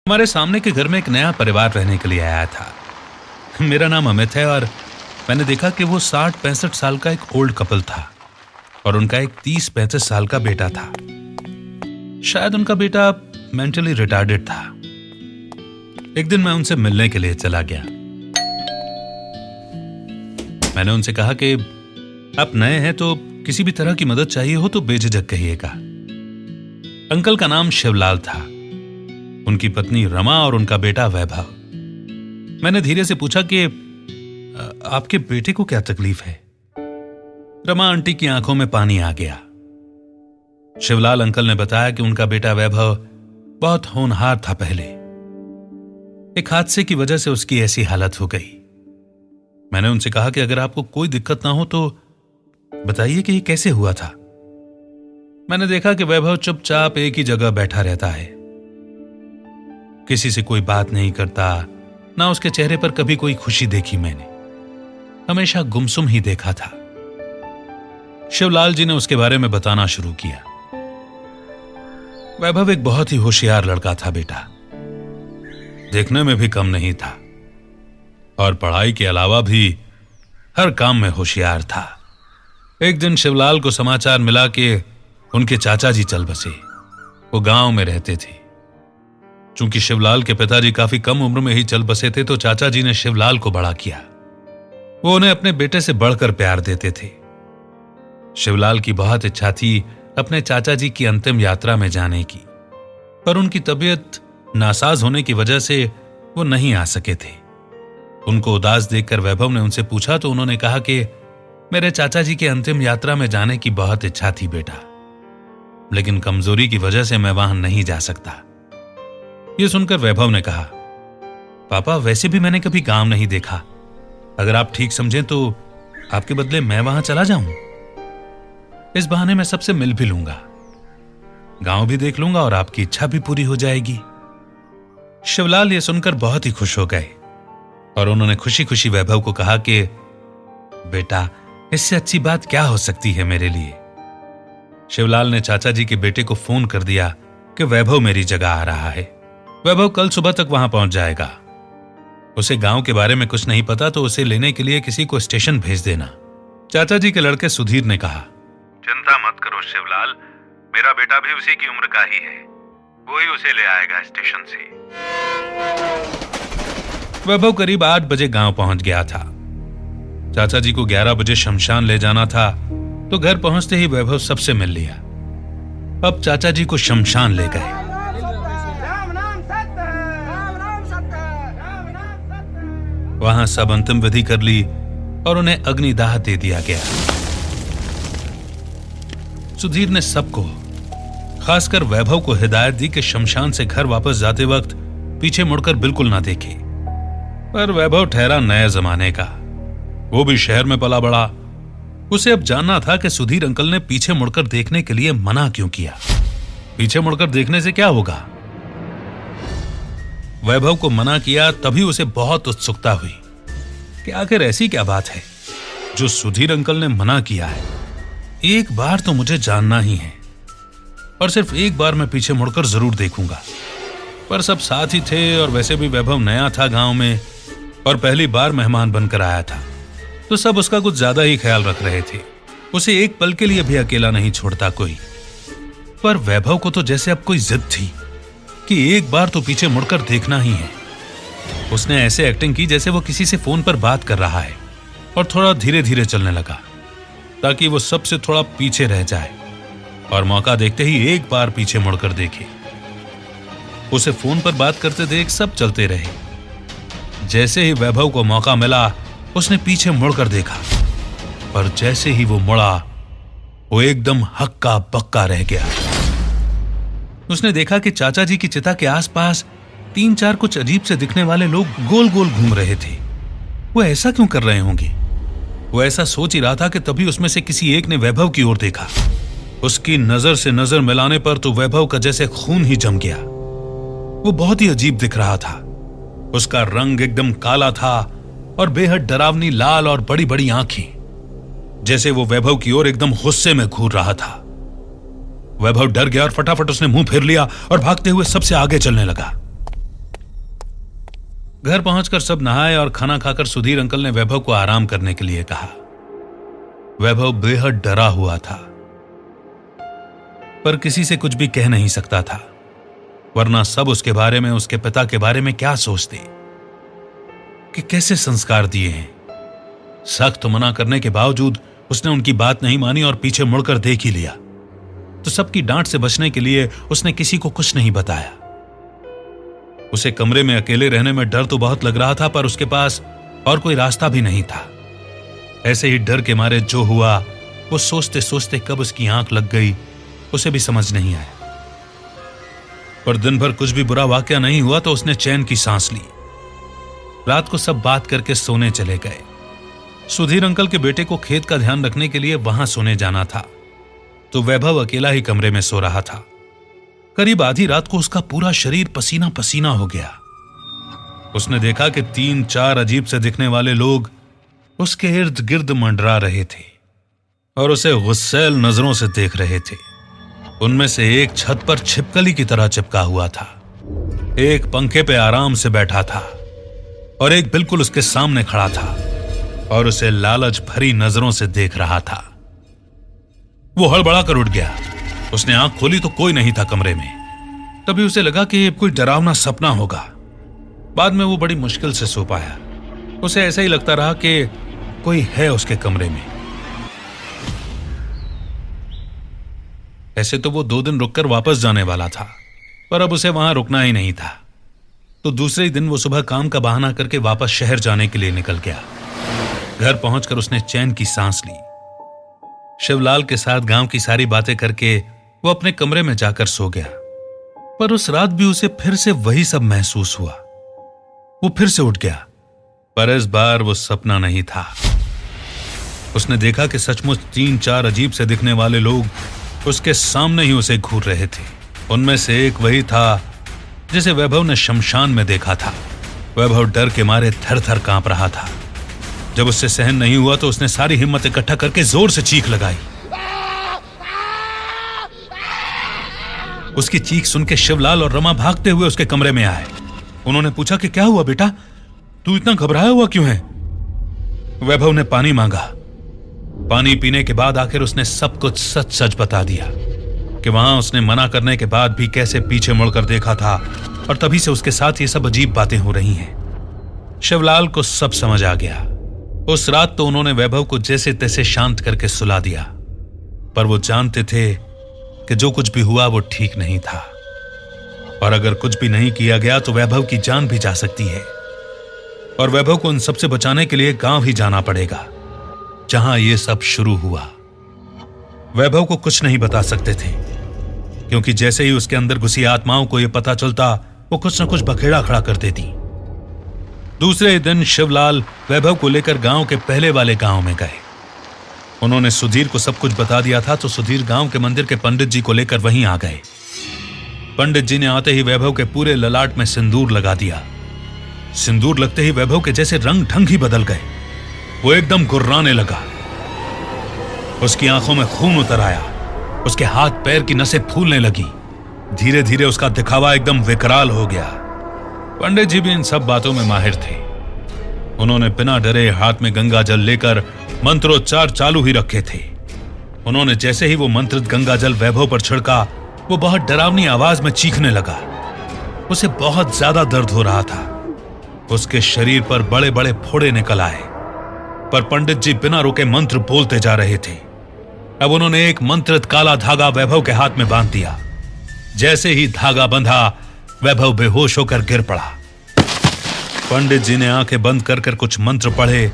हमारे सामने के घर में एक नया परिवार रहने के लिए आया था। मेरा नाम अमित है और मैंने देखा कि वो 60-65 साल का एक ओल्ड कपल था और उनका एक 30-35 साल का बेटा था। शायद उनका बेटा मेंटली रिटार्डेड था। एक दिन मैं उनसे मिलने के लिए चला गया। मैंने उनसे कहा कि आप नए हैं तो किसी भी तरह की मदद चाहिए हो तो बेझिझक कहिएगा। अंकल का नाम शिवलाल था, उनकी पत्नी रमा और उनका बेटा वैभव। मैंने धीरे से पूछा कि आपके बेटे को क्या तकलीफ है? रमा आंटी की आंखों में पानी आ गया। शिवलाल अंकल ने बताया कि उनका बेटा वैभव बहुत होनहार था। पहले एक हादसे की वजह से उसकी ऐसी हालत हो गई। मैंने उनसे कहा कि अगर आपको कोई दिक्कत ना हो तो बताइए कि ये कैसे हुआ था। मैंने देखा कि वैभव चुपचाप एक ही जगह बैठा रहता है, किसी से कोई बात नहीं करता, ना उसके चेहरे पर कभी कोई खुशी देखी मैंने, हमेशा गुमसुम ही देखा था। शिवलाल जी ने उसके बारे में बताना शुरू किया। वैभव एक बहुत ही होशियार लड़का था बेटा, देखने में भी कम नहीं था और पढ़ाई के अलावा भी हर काम में होशियार था। एक दिन शिवलाल को समाचार मिला कि उनके चाचा जी चल बसे। वो गांव में रहते थे। चूंकि शिवलाल के पिताजी काफी कम उम्र में ही चल बसे थे तो चाचा जी ने शिवलाल को बड़ा किया। वो उन्हें अपने बेटे से बढ़कर प्यार देते थे। शिवलाल की बहुत इच्छा थी अपने चाचा जी की अंतिम यात्रा में जाने की, पर उनकी तबीयत नासाज होने की वजह से वो नहीं आ सके थे। उनको उदास देखकर वैभव ने उनसे पूछा तो उन्होंने कहा कि मेरे चाचा जी की अंतिम यात्रा में जाने की बहुत इच्छा थी बेटा, लेकिन कमजोरी की वजह से मैं वहां नहीं जा सकता। यह सुनकर वैभव ने कहा, पापा वैसे भी मैंने कभी गांव नहीं देखा, अगर आप ठीक समझें तो आपके बदले मैं वहां चला जाऊं। इस बहाने मैं सबसे मिल भी लूंगा, गांव भी देख लूंगा और आपकी इच्छा भी पूरी हो जाएगी। शिवलाल ये सुनकर बहुत ही खुश हो गए और उन्होंने खुशी खुशी वैभव को कहा कि बेटा इससे अच्छी बात क्या हो सकती है मेरे लिए। शिवलाल ने चाचा जी के बेटे को फोन कर दिया कि वैभव मेरी जगह आ रहा है। वैभव कल सुबह तक वहां पहुंच जाएगा। उसे गांव के बारे में कुछ नहीं पता तो उसे लेने के लिए किसी को स्टेशन भेज देना। चाचा जी के लड़के सुधीर ने कहा, चिंता मत करो शिवलाल, मेरा बेटा भी उसी की उम्र का ही है, वो ही उसे ले आएगा स्टेशन से। वैभव करीब 8 बजे गांव पहुंच गया था। चाचा जी को 11 बजे शमशान ले जाना था तो घर पहुंचते ही वैभव सबसे मिल लिया। अब चाचा जी को शमशान ले गए। वहां सब अंतिम विधि कर ली और उन्हें अग्निदाह दे दिया गया। सुधीर ने सबको, खासकर वैभव को हिदायत दी कि शमशान से घर वापस जाते वक्त पीछे मुड़कर बिल्कुल ना देखे। पर वैभव ठहरा नए जमाने का, वो भी शहर में पला बड़ा। उसे अब जानना था कि सुधीर अंकल ने पीछे मुड़कर देखने के लिए मना क्यों किया। पीछे मुड़कर देखने से क्या होगा? वैभव को मना किया तभी उसे बहुत उत्सुकता हुई कि आखिर ऐसी क्या बात है जो सुधीर अंकल ने मना किया है। एक बार तो मुझे जानना ही है और सिर्फ एक बार मैं पीछे मुड़कर जरूर देखूंगा। पर सब साथ ही थे और वैसे भी वैभव नया था गांव में और पहली बार मेहमान बनकर आया था तो सब उसका कुछ ज्यादा ही ख्याल रख रहे थे। उसे एक पल के लिए भी अकेला नहीं छोड़ता कोई। पर वैभव को तो जैसे अब कोई जिद थी कि एक बार तो पीछे मुड़कर देखना ही है। उसने ऐसे एक्टिंग की जैसे वो किसी से फोन पर बात कर रहा है और थोड़ा धीरे धीरे चलने लगा ताकि वो सबसे थोड़ा पीछे रह जाए और मौका देखते ही एक बार पीछे मुड़कर देखे। उसे फोन पर बात करते देख सब चलते रहे। जैसे ही वैभव को मौका मिला उसने पीछे मुड़कर देखा, पर जैसे ही वो मुड़ा वो एकदम हक्का बक्का रह गया। उसने देखा कि चाचा जी की चिता के आसपास 3-4 कुछ अजीब से दिखने वाले लोग गोल गोल घूम रहे थे। वो ऐसा क्यों कर रहे होंगे? वो ऐसा सोच ही रहा था कि तभी उसमें से किसी एक ने वैभव की ओर देखा। उसकी नजर से नजर मिलाने पर तो वैभव का जैसे खून ही जम गया। वो बहुत ही अजीब दिख रहा था। उसका रंग एकदम काला था और बेहद डरावनी लाल और बड़ी बड़ी आंखें, जैसे वो वैभव की ओर एकदम गुस्से में घूर रहा था। वैभव डर गया और फटाफट उसने मुंह फेर लिया और भागते हुए सबसे आगे चलने लगा। घर पहुंचकर सब नहाए और खाना खाकर सुधीर अंकल ने वैभव को आराम करने के लिए कहा। वैभव बेहद डरा हुआ था, पर किसी से कुछ भी कह नहीं सकता था, वरना सब उसके बारे में, उसके पिता के बारे में क्या सोचते कि कैसे संस्कार दिए हैं। सख्त मना करने के बावजूद उसने उनकी बात नहीं मानी और पीछे मुड़कर देख ही लिया। तो सबकी डांट से बचने के लिए उसने किसी को कुछ नहीं बताया। उसे कमरे में अकेले रहने में डर तो बहुत लग रहा था, पर उसके पास और कोई रास्ता भी नहीं था। ऐसे ही डर के मारे जो हुआ वो सोचते सोचते कब उसकी आंख लग गई उसे भी समझ नहीं आया। पर दिन भर कुछ भी बुरा वाकया नहीं हुआ तो उसने चैन की सांस ली। रात को सब बात करके सोने चले गए। सुधीर अंकल के बेटे को खेत का ध्यान रखने के लिए वहां सोने जाना था, तो वैभव अकेला ही कमरे में सो रहा था। करीब आधी रात को उसका पूरा शरीर पसीना पसीना हो गया। उसने देखा कि 3-4 अजीब से दिखने वाले लोग उसके इर्द गिर्द मंडरा रहे थे और उसे गुस्सैल नजरों से देख रहे थे। उनमें से एक छत पर छिपकली की तरह चिपका हुआ था, एक पंखे पे आराम से बैठा था और एक बिल्कुल उसके सामने खड़ा था और उसे लालच भरी नजरों से देख रहा था। वो हड़बड़ा कर उठ गया। उसने आंख खोली तो कोई नहीं था कमरे में। तभी उसे लगा कि ये कोई डरावना सपना होगा। बाद में वो बड़ी मुश्किल से सो पाया। उसे ऐसा ही लगता रहा कि कोई है उसके कमरे में। ऐसे तो वो 2 दिन रुककर वापस जाने वाला था, पर अब उसे वहां रुकना ही नहीं था। तो दूसरे ही दिन वो सुबह काम का बहाना करके वापस शहर जाने के लिए निकल गया। घर पहुंचकर उसने चैन की सांस ली। शिवलाल के साथ गांव की सारी बातें करके वो अपने कमरे में जाकर सो गया। पर उस रात भी उसे फिर से वही सब महसूस हुआ। वो फिर से उठ गया, पर इस बार वो सपना नहीं था। उसने देखा कि सचमुच 3-4 अजीब से दिखने वाले लोग उसके सामने ही उसे घूर रहे थे। उनमें से एक वही था जिसे वैभव ने शमशान में देखा था। वैभव डर के मारे थर थर कांप रहा था। जब उससे सहन नहीं हुआ तो उसने सारी हिम्मत इकट्ठा करके जोर से चीख लगाई। उसकी चीख सुन के शिवलाल और रमा भागते हुए उसके कमरे में आए। उन्होंने पूछा कि क्या हुआ बेटा, तू इतना घबराया हुआ क्यों है? वैभव ने पानी मांगा। पानी पीने के बाद आखिर उसने सब कुछ सच सच बता दिया कि वहां उसने मना करने के बाद भी कैसे पीछे मुड़कर देखा था और तभी से उसके साथ ये सब अजीब बातें हो रही हैं। शिवलाल को सब समझ आ गया। उस रात तो उन्होंने वैभव को जैसे तैसे शांत करके सुला दिया, पर वो जानते थे कि जो कुछ भी हुआ वो ठीक नहीं था और अगर कुछ भी नहीं किया गया तो वैभव की जान भी जा सकती है और वैभव को उन सबसे बचाने के लिए गांव ही जाना पड़ेगा जहां ये सब शुरू हुआ। वैभव को कुछ नहीं बता सकते थे क्योंकि जैसे ही उसके अंदर घुसी आत्माओं को यह पता चलता वो कुछ न कुछ बखेड़ा खड़ा कर देती। दूसरे दिन शिवलाल वैभव को लेकर गांव के पहले वाले गांव में गए। उन्होंने सुधीर को सब कुछ बता दिया था तो सुधीर गांव के मंदिर के पंडित जी को लेकर वहीं आ गए। पंडित जी ने आते ही वैभव के पूरे ललाट में सिंदूर लगा दिया। सिंदूर लगते ही वैभव के जैसे रंग ढंग ही बदल गए। वो एकदम गुर्राने लगा। उसकी आंखों में खून उतर आया। उसके हाथ पैर की नसें फूलने लगी। धीरे धीरे उसका दिखावा एकदम विकराल हो गया। पंडित जी भी इन सब बातों में माहिर थे। उन्होंने बिना डरे हाथ में गंगा जल लेकर मंत्रोच्चार चालू ही रखे थे। उन्होंने जैसे ही वो मंत्रित गंगा जल वैभव पर छिड़का वो बहुत डरावनी आवाज में चीखने लगा। उसे बहुत ज्यादा दर्द हो रहा था। उसके शरीर पर बड़े बड़े फोड़े निकल आए, पर पंडित जी बिना रुके मंत्र बोलते जा रहे थे। अब उन्होंने एक मंत्रित काला धागा वैभव के हाथ में बांध दिया। जैसे ही धागा बंधा वैभव बेहोश होकर गिर पड़ा। पंडित जी ने आंखें बंद कर कर कुछ मंत्र पढ़े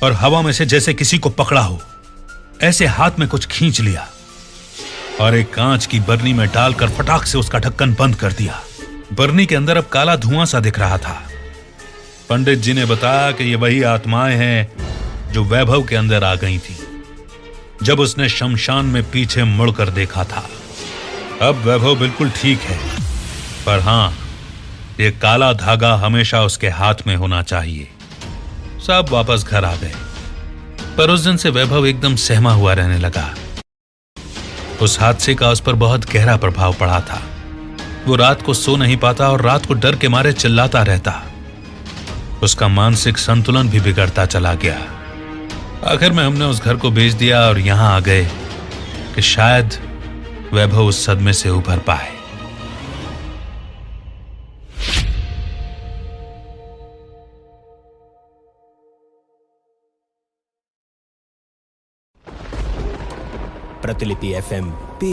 और हवा में से जैसे किसी को पकड़ा हो ऐसे हाथ में कुछ खींच लिया और एक कांच की बरनी में डालकर फटाक से उसका ढक्कन बंद कर दिया। बरनी के अंदर अब काला धुआं सा दिख रहा था। पंडित जी ने बताया कि ये वही आत्माएं हैं जो वैभव के अंदर आ गई थी जब उसने शमशान में पीछे मुड़कर देखा था। अब वैभव बिल्कुल ठीक है, पर हां, ये काला धागा हमेशा उसके हाथ में होना चाहिए। सब वापस घर आ गए, पर उस दिन से वैभव एकदम सहमा हुआ रहने लगा। उस हादसे का उस पर बहुत गहरा प्रभाव पड़ा था। वो रात को सो नहीं पाता और रात को डर के मारे चिल्लाता रहता। उसका मानसिक संतुलन भी बिगड़ता चला गया। आखिर में हमने उस घर को बेच दिया और यहां आ गए कि शायद वैभव उस सदमे से उभर पाए। प्रतिलिपि FM